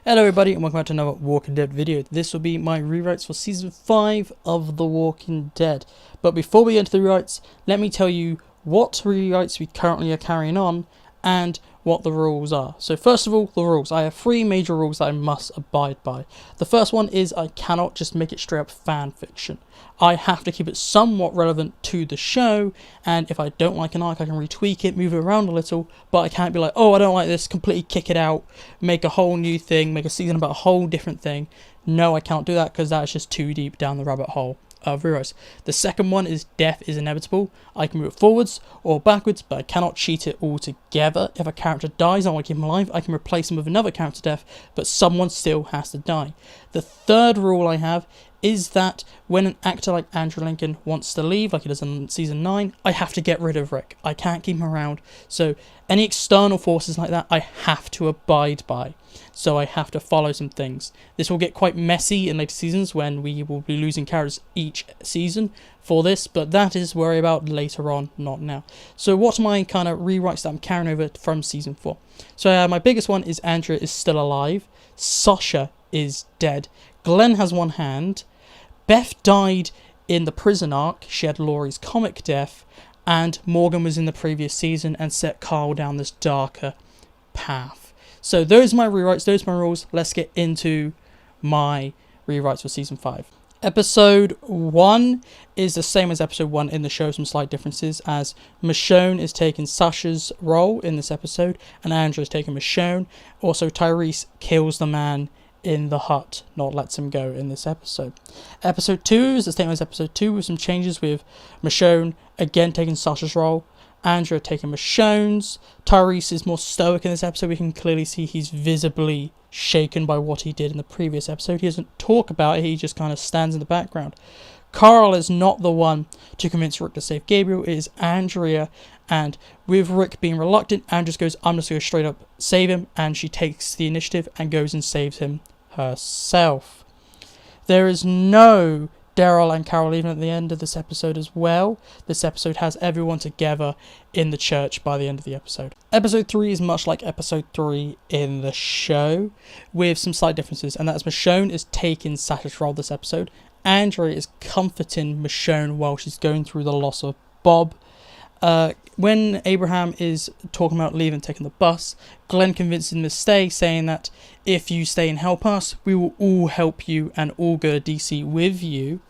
Hello everybody and welcome back to another Walking Dead video. This will be my rewrites for Season 5 of The Walking Dead. But before we get into the rewrites, let me tell you what rewrites we currently are carrying on and what the rules are. So first of all, the rules. I have 3 major rules that I must abide by. The first one is I cannot just make it straight up fan fiction. I have to keep it somewhat relevant to the show, and if I don't like an arc I can retweak it, move it around a little, but I can't be like, oh I don't like this, completely kick it out, make a whole new thing, make a season about a whole different thing. No, I can't do that because that's just too deep down the rabbit hole of rewrites. The second one is death is inevitable. I can move it forwards or backwards, but I cannot cheat it altogether. If a character dies I want to keep him alive, I can replace him with another character death, but someone still has to die. The third rule I have is that when an actor like Andrew Lincoln wants to leave, like he does in Season 9, I have to get rid of Rick. I can't keep him around. So any external forces like that, I have to abide by. So I have to follow some things. This will get quite messy in later seasons when we will be losing characters each season for this, but that is worry about later on, not now. So what are my kind of rewrites that I'm carrying over from Season 4? So my biggest one is Andrea is still alive. Sasha is dead. Glenn has one hand. Beth died in the prison arc. She had Laurie's comic death. And Morgan was in the previous season and set Carl down this darker path. So those are my rewrites, those are my rules. Let's get into my rewrites for Season 5. Episode 1 is the same as Episode 1 in the show, some slight differences, as Michonne is taking Sasha's role in this episode, and Andrea is taking Michonne. Also, Tyrese kills the man in the hut, not lets him go in this episode. Episode 2 is the same as Episode 2 with some changes, with Michonne again taking Sasha's role, Andrea taking Michonne's. Tyrese is more stoic in this episode. We can clearly see he's visibly shaken by what he did in the previous episode. He doesn't talk about it, he just kind of stands in the background. Carl is not the one to convince Rick to save Gabriel, it is Andrea, and with Rick being reluctant, Andrea just goes, I'm just going to straight up save him, and she takes the initiative and goes and saves him herself. There is no Daryl and Carol even at the end of this episode as well. This episode has everyone together in the church by the end of the episode. Episode 3 is much like Episode 3 in the show, with some slight differences, and that is Michonne is taking Sasha's role this episode. Andrea is comforting Michonne while she's going through the loss of Bob. When Abraham is talking about leaving, taking the bus, Glenn convinces him to stay, saying that if you stay and help us, we will all help you and all go to DC with you.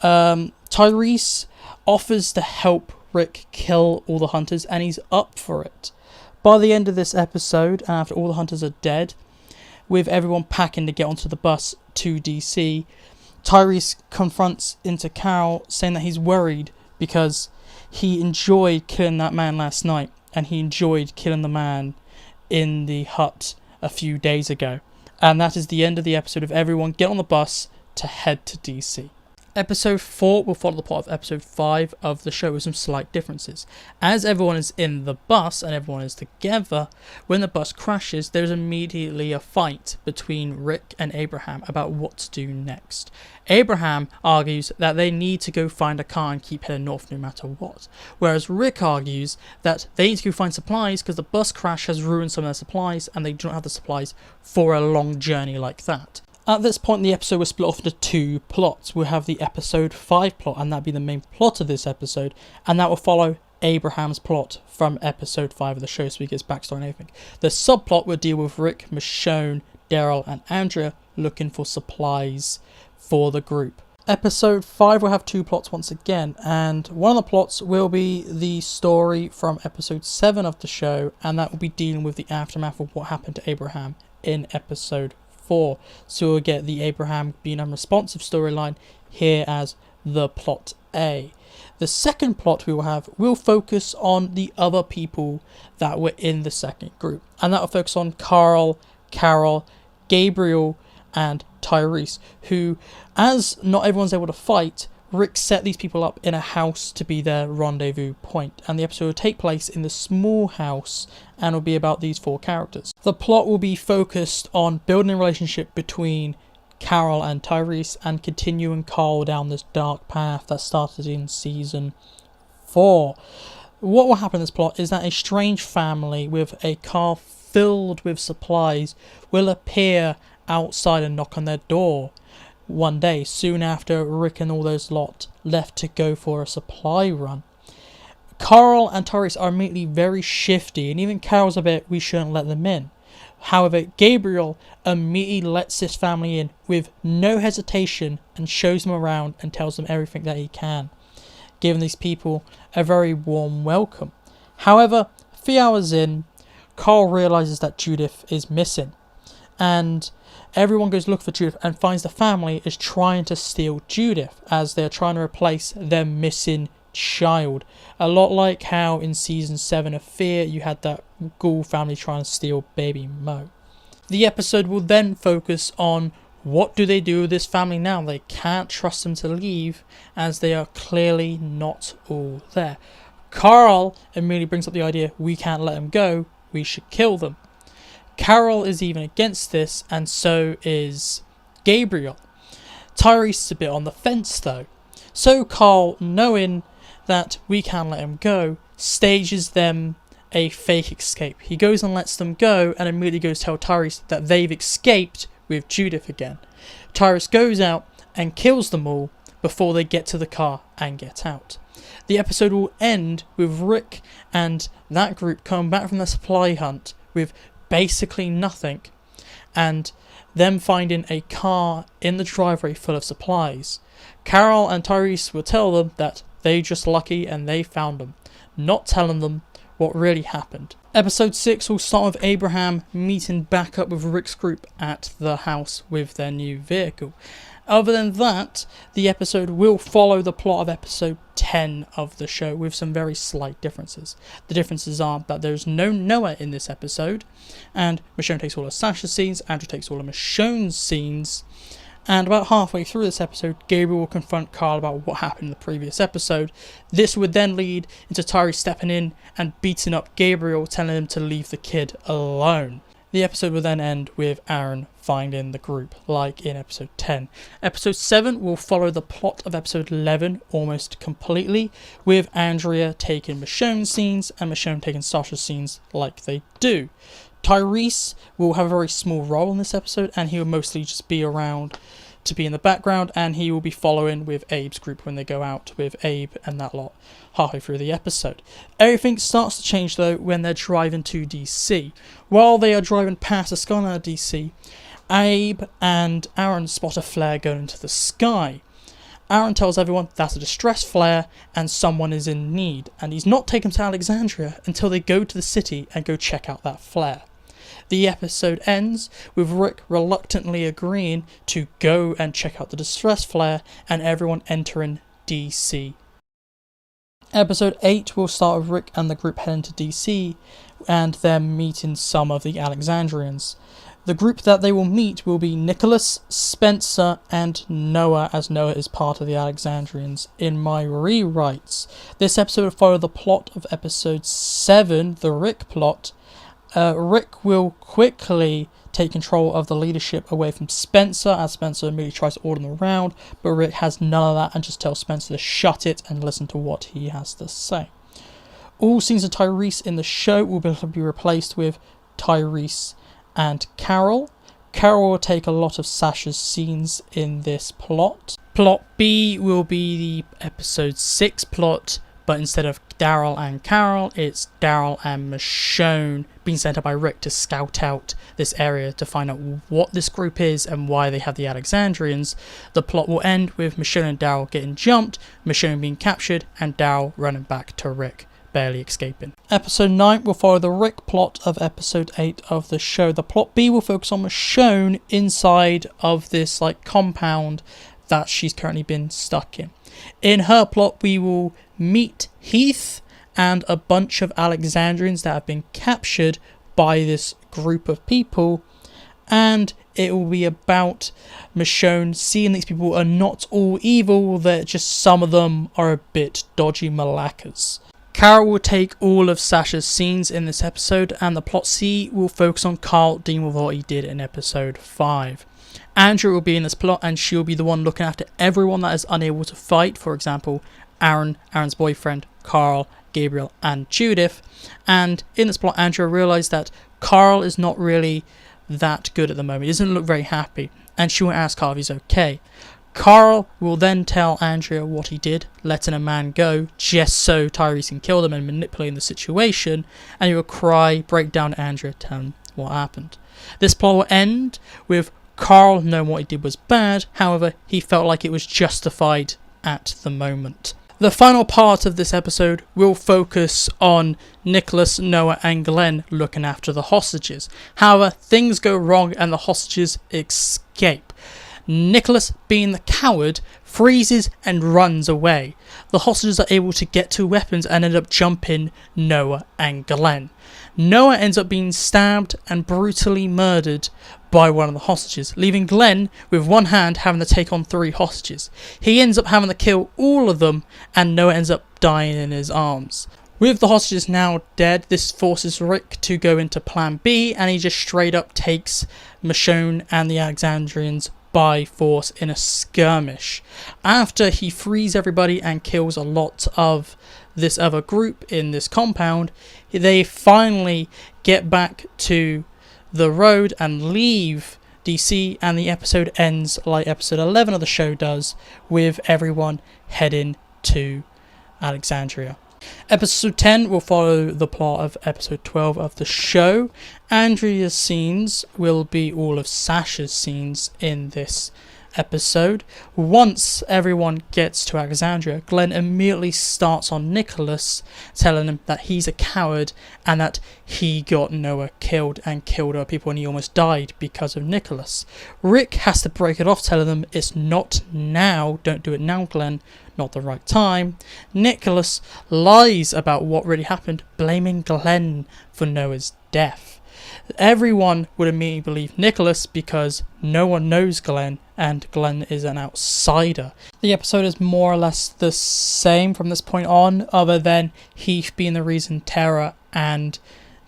Tyrese offers to help Rick kill all the hunters, and he's up for it. By the end of this episode, and after all the hunters are dead, with everyone packing to get onto the bus to DC, Tyrese confronts into Carol, saying that he's worried because he enjoyed killing that man last night, and he enjoyed killing the man in the hut a few days ago. And that is the end of the episode of everyone get on the bus to head to DC. Episode 4 will follow the plot of Episode 5 of the show with some slight differences. As everyone is in the bus and everyone is together, when the bus crashes, there's immediately a fight between Rick and Abraham about what to do next. Abraham argues that they need to go find a car and keep heading north no matter what, whereas Rick argues that they need to go find supplies because the bus crash has ruined some of their supplies and they do not have the supplies for a long journey like that. At this point, the episode was split off into 2 plots. We'll have the Episode 5 plot, and that'll be the main plot of this episode, and that will follow Abraham's plot from Episode 5 of the show, so he gets backstory and everything. The subplot will deal with Rick, Michonne, Daryl, and Andrea looking for supplies for the group. Episode 5 will have 2 plots once again, and one of the plots will be the story from Episode 7 of the show, and that will be dealing with the aftermath of what happened to Abraham in Episode 4. So we'll get the Abraham being unresponsive storyline here as the plot A. The second plot we will have will focus on the other people that were in the second group, and that will focus on Carl, Carol, Gabriel, and Tyrese, who, as not everyone's able to fight, Rick set these people up in a house to be their rendezvous point, and the episode will take place in the small house and will be about these 4 characters. The plot will be focused on building a relationship between Carol and Tyrese and continuing Carl down this dark path that started in Season 4. What will happen in this plot is that a strange family with a car filled with supplies will appear outside and knock on their door one day, soon after Rick and all those lot left to go for a supply run. Carl and Tyrese are immediately very shifty, and even Carol's a bit, we shouldn't let them in. However, Gabriel immediately lets this family in with no hesitation and shows them around and tells them everything that he can, giving these people a very warm welcome. However, a few hours in, Carl realises that Judith is missing, and everyone goes look for Judith and finds the family is trying to steal Judith as they're trying to replace their missing child. A lot like how in season 7 of Fear you had that ghoul family trying to steal baby Mo. The episode will then focus on what do they do with this family now. They can't trust them to leave as they are clearly not all there. Carl immediately brings up the idea, we can't let them go, we should kill them. Carol is even against this, and so is Gabriel. Tyrese is a bit on the fence though. So Carl, knowing that we can't let him go, stages them a fake escape. He goes and lets them go and immediately goes to tell Tyrese that they've escaped with Judith again. Tyrese goes out and kills them all before they get to the car and get out. The episode will end with Rick and that group coming back from their supply hunt with basically nothing, and them finding a car in the driveway full of supplies. Carol and Tyrese will tell them that they're just lucky and they found them, not telling them what really happened. Episode 6 will start with Abraham meeting back up with Rick's group at the house with their new vehicle. Other than that, the episode will follow the plot of episode 10 of the show with some very slight differences. The differences are that there's no Noah in this episode, and Michonne takes all of Sasha's scenes, Andrew takes all of Michonne's scenes, and about halfway through this episode, Gabriel will confront Carl about what happened in the previous episode. This would then lead into Tyrese stepping in and beating up Gabriel, telling him to leave the kid alone. The episode will then end with Aaron finding the group, like in episode 10. Episode 7 will follow the plot of episode 11 almost completely, with Andrea taking Michonne's scenes and Michonne taking Sasha's scenes like they do. Tyrese will have a very small role in this episode, and he will mostly just be around to be in the background, and he will be following with Abe's group when they go out with Abe and that lot halfway through the episode. Everything starts to change though when they're driving to DC. While they are driving past the skyline of DC, Abe and Aaron spot a flare going into the sky. Aaron tells everyone that's a distress flare and someone is in need, and he's not taken to Alexandria until they go to the city and go check out that flare. The episode ends with Rick reluctantly agreeing to go and check out the distress flare and everyone entering DC. Episode 8 will start with Rick and the group heading to DC and them meeting some of the Alexandrians. The group that they will meet will be Nicholas, Spencer, and Noah, as Noah is part of the Alexandrians in my rewrites. This episode will follow the plot of episode 7, the Rick plot. Rick will quickly take control of the leadership away from Spencer, as Spencer immediately tries to order them around, but Rick has none of that and just tells Spencer to shut it and listen to what he has to say. All scenes of Tyrese in the show will be replaced with Tyrese and Carol. Carol will take a lot of Sasha's scenes in this plot. Plot B will be the episode 6 plot, but instead of Daryl and Carol, it's Daryl and Michonne being sent up by Rick to scout out this area to find out what this group is and why they have the Alexandrians. The plot will end with Michonne and Daryl getting jumped, Michonne being captured, and Daryl running back to Rick, barely escaping. Episode 9 will follow the Rick plot of episode 8 of the show. The plot B will focus on Michonne inside of this compound that she's currently been stuck in. In her plot, we will meet Heath and a bunch of Alexandrians that have been captured by this group of people, and it will be about Michonne seeing these people are not all evil, that just some of them are a bit dodgy malakas. Carol will take all of Sasha's scenes in this episode, and the plot C will focus on Carl dealing with what he did in episode 5. Andrew will be in this plot, and she'll be the one looking after everyone that is unable to fight. For example, Aaron's boyfriend, Carl, Gabriel and Judith. And in this plot, Andrea realised that Carl is not really that good at the moment. He doesn't look very happy, and she will ask Carl if he's okay. Carl will then tell Andrea what he did, letting a man go just so Tyrese can kill them and manipulating the situation, and he will cry, break down to Andrea, tell him what happened. This plot will end with Carl knowing what he did was bad, however he felt like it was justified at the moment. The final part of this episode will focus on Nicholas, Noah and Glenn looking after the hostages. However, things go wrong and the hostages escape. Nicholas, being the coward, freezes and runs away. The hostages are able to get to weapons and end up jumping Noah and Glenn. Noah ends up being stabbed and brutally murdered by one of the hostages, leaving Glenn with one hand having to take on 3 hostages. He ends up having to kill all of them, and Noah ends up dying in his arms. With the hostages now dead, this forces Rick to go into plan B, and he just straight up takes Michonne and the Alexandrians by force in a skirmish. After he frees everybody and kills a lot of this other group in this compound, they finally get back to the road and leave DC, and the episode ends like episode 11 of the show does, with everyone heading to Alexandria. Episode 10 will follow the plot of episode 12 of the show. Andrea's scenes will be all of Sasha's scenes in this episode. Once everyone gets to Alexandria, Glenn immediately starts on Nicholas, telling him that he's a coward and that he got Noah killed and killed other people and he almost died because of Nicholas. Rick has to break it off, telling them it's not now, don't do it now Glenn, not the right time. Nicholas lies about what really happened, blaming Glenn for Noah's death. Everyone would immediately believe Nicholas because no one knows Glenn and Glenn is an outsider. The episode is more or less the same from this point on, other than Heath being the reason Tara and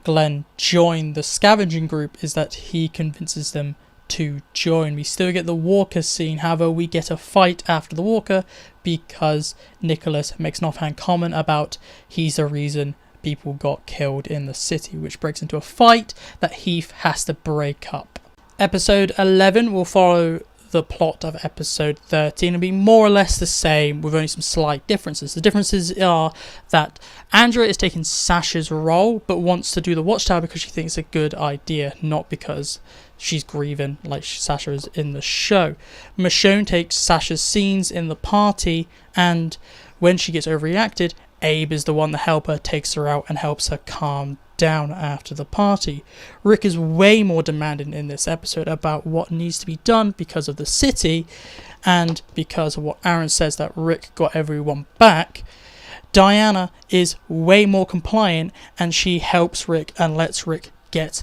Glenn join the scavenging group is that he convinces them to join. We still get the Walker scene, however we get a fight after the Walker because Nicholas makes an offhand comment about he's the reason people got killed in the city, which breaks into a fight that Heath has to break up. Episode 11 will follow the plot of episode 13 and be more or less the same with only some slight differences. The differences are that Andrea is taking Sasha's role but wants to do the Watchtower because she thinks it's a good idea, not because she's grieving like Sasha is in the show. Michonne takes Sasha's scenes in the party, and when she gets overreacted, Abe is the one to help her, takes her out and helps her calm down after the party. Rick is way more demanding in this episode about what needs to be done because of the city and because of what Aaron says that Rick got everyone back. Diana is way more compliant and she helps Rick and lets Rick get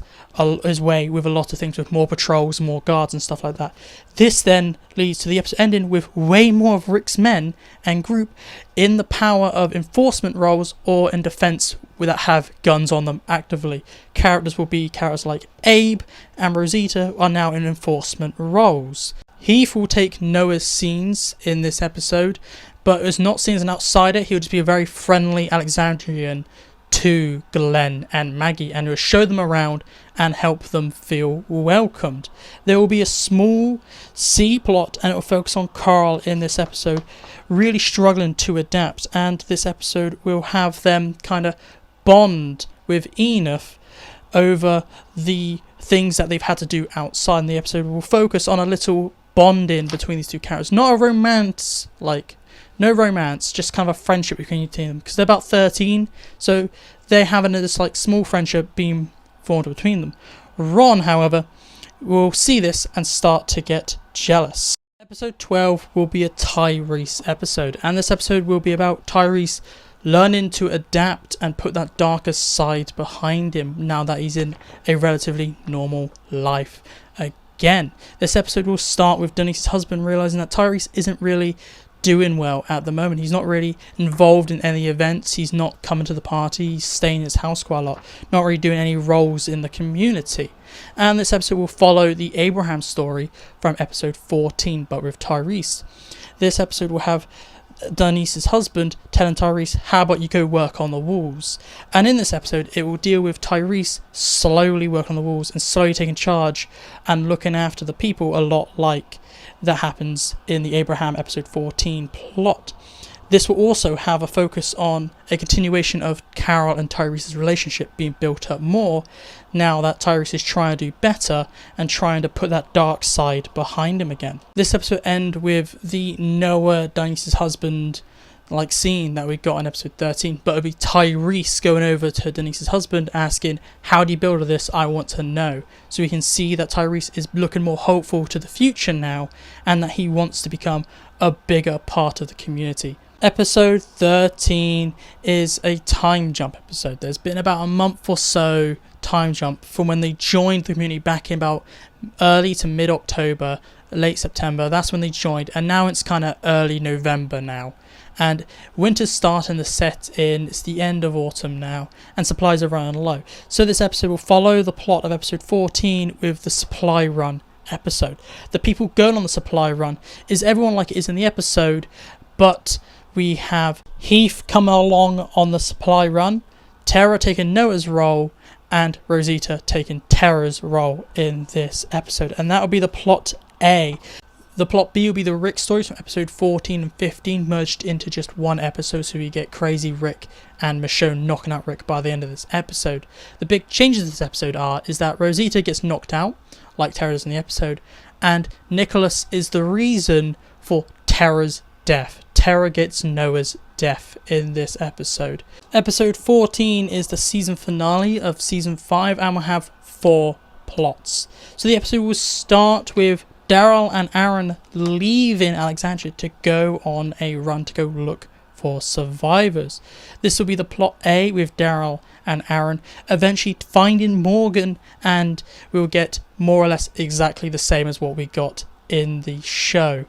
his way with a lot of things, with more patrols, more guards and stuff like that. This then leads to the episode ending with way more of Rick's men and group in the power of enforcement roles or in defense that have guns on them actively. Characters like Abe and Rosita are now in enforcement roles. Heath will take Noah's scenes in this episode, but is not seen as an outsider. He'll just be a very friendly Alexandrian to Glenn and Maggie and will show them around and help them feel welcomed. There will be a small C plot and it will focus on Carl in this episode really struggling to adapt, and this episode will have them kind of bond with Enough over the things that they've had to do outside, and the episode will focus on a little bonding between these two characters. Not a romance, no romance, just kind of a friendship between them, because they're about 13, so they're having this small friendship being formed between them. Ron, however, will see this and start to get jealous. Episode 12 will be a Tyrese episode, and this episode will be about Tyrese learning to adapt and put that darker side behind him now that he's in a relatively normal life again. This episode will start with Denise's husband realizing that Tyrese isn't really doing well at the moment. He's not really involved in any events, he's not coming to the party, he's staying in his house quite a lot, not really doing any roles in the community. And this episode will follow the Abraham story from episode 14 but with Tyrese. This episode will have Denise's husband telling Tyrese, how about you go work on the walls? And in this episode, it will deal with Tyrese slowly working on the walls and slowly taking charge and looking after the people, a lot like that happens in the Abraham episode 14 plot. This will also have a focus on a continuation of Carol and Tyrese's relationship being built up more now that Tyrese is trying to do better and trying to put that dark side behind him again. This episode ends with the Noah, Denise's husband, scene that we got in episode 13, but it'll be Tyrese going over to Denise's husband asking, how do you build this? I want to know. So we can see that Tyrese is looking more hopeful to the future now and that he wants to become a bigger part of the community. Episode 13 is a time jump episode. There's been about a month or so time jump from when they joined the community back in about early to mid-October, late September. That's when they joined, and now it's kind of early November now. And winter's starting to set in, it's the end of autumn now, and supplies are running low. So this episode will follow the plot of episode 14 with the supply run episode. The people going on the supply run is everyone like it is in the episode, but we have Heath coming along on the supply run, Tara taking Noah's role, and Rosita taking Tara's role in this episode. And that will be the plot A. The plot B will be the Rick stories from episode 14 and 15 merged into just one episode, so we get crazy Rick and Michonne knocking out Rick by the end of this episode. The big changes of this episode is that Rosita gets knocked out, like Tara does in the episode, and Nicholas is the reason for Tara's death. Tara gets Noah's death in this episode. Episode 14 is the season finale of season 5 and will have 4 plots. So the episode will start with Daryl and Aaron leaving Alexandria to go on a run to go look for survivors. This will be the plot A with Daryl and Aaron eventually finding Morgan, and we'll get more or less exactly the same as what we got in the show.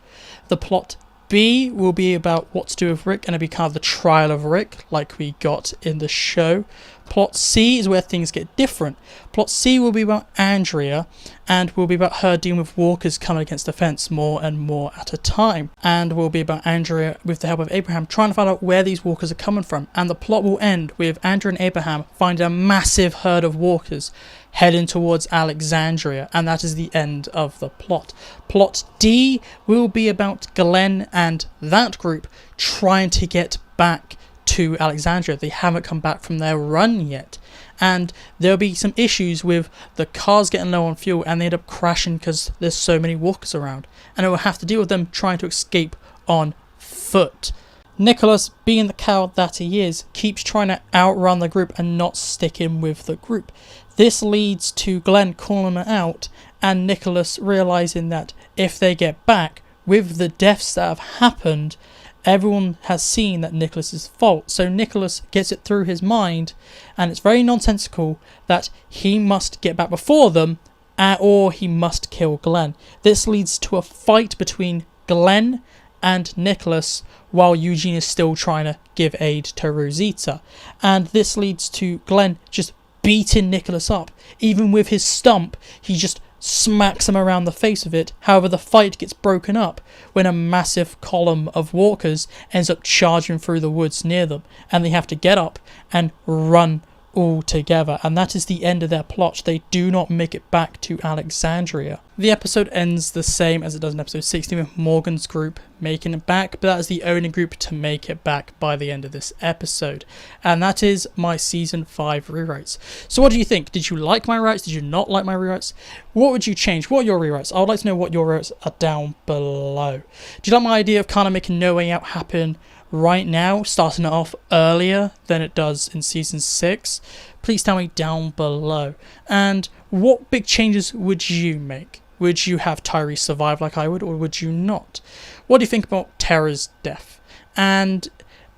The plot B will be about what to do with Rick, and it'll be kind of the trial of Rick like we got in the show. Plot C is where things get different. Plot C will be about Andrea, and will be about her dealing with walkers coming against the fence more and more at a time. And will be about Andrea, with the help of Abraham, trying to find out where these walkers are coming from. And the plot will end with Andrea and Abraham finding a massive herd of walkers heading towards Alexandria, and that is the end of the plot. Plot D will be about Glenn and that group trying to get back to Alexandria. They haven't come back from their run yet, and there'll be some issues with the cars getting low on fuel and they end up crashing because there's so many walkers around, and it will have to deal with them trying to escape on foot. Nicholas, being the coward that he is, keeps trying to outrun the group and not sticking with the group. This leads to Glenn calling him out and Nicholas realising that if they get back, with the deaths that have happened, everyone has seen that Nicholas's fault. So Nicholas gets it through his mind, and it's very nonsensical that he must get back before them, or he must kill Glenn. This leads to a fight between Glenn and Nicholas while Eugene is still trying to give aid to Rosita. And this leads to Glenn just beating Nicholas up. Even with his stump, he just smacks him around the face with it. However, the fight gets broken up when a massive column of walkers ends up charging through the woods near them, and they have to get up and run all together, and that is the end of their plot. They do not make it back to Alexandria. The episode ends the same as it does in episode 16, with Morgan's group making it back, but that is the only group to make it back by the end of this episode. And that is my season 5 rewrites. So what do you think? Did you like my rewrites? Did you not like my rewrites? What would you change? What are your rewrites? I would like to know what your rewrites are down below. Do you like my idea of kind of making No Way Out happen right now, starting it off earlier than it does in season 6? Please tell me down below. And what big changes would you make? Would you have Tyrese survive like I would, or would you not? What do you think about Tara's death? And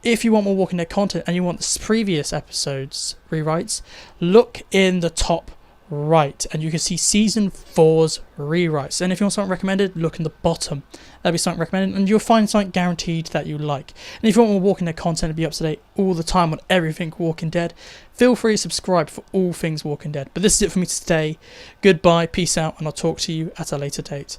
if you want more Walking Dead content and you want the previous episodes rewrites, look in the top right and you can see season 4's rewrites. And if you want something recommended, look in the bottom. That'll be something recommended, and you'll find something guaranteed that you like. And if you want more Walking Dead content to be up to date all the time on everything Walking Dead, feel free to subscribe for all things Walking Dead. But this is it for me today. Goodbye, peace out, and I'll talk to you at a later date.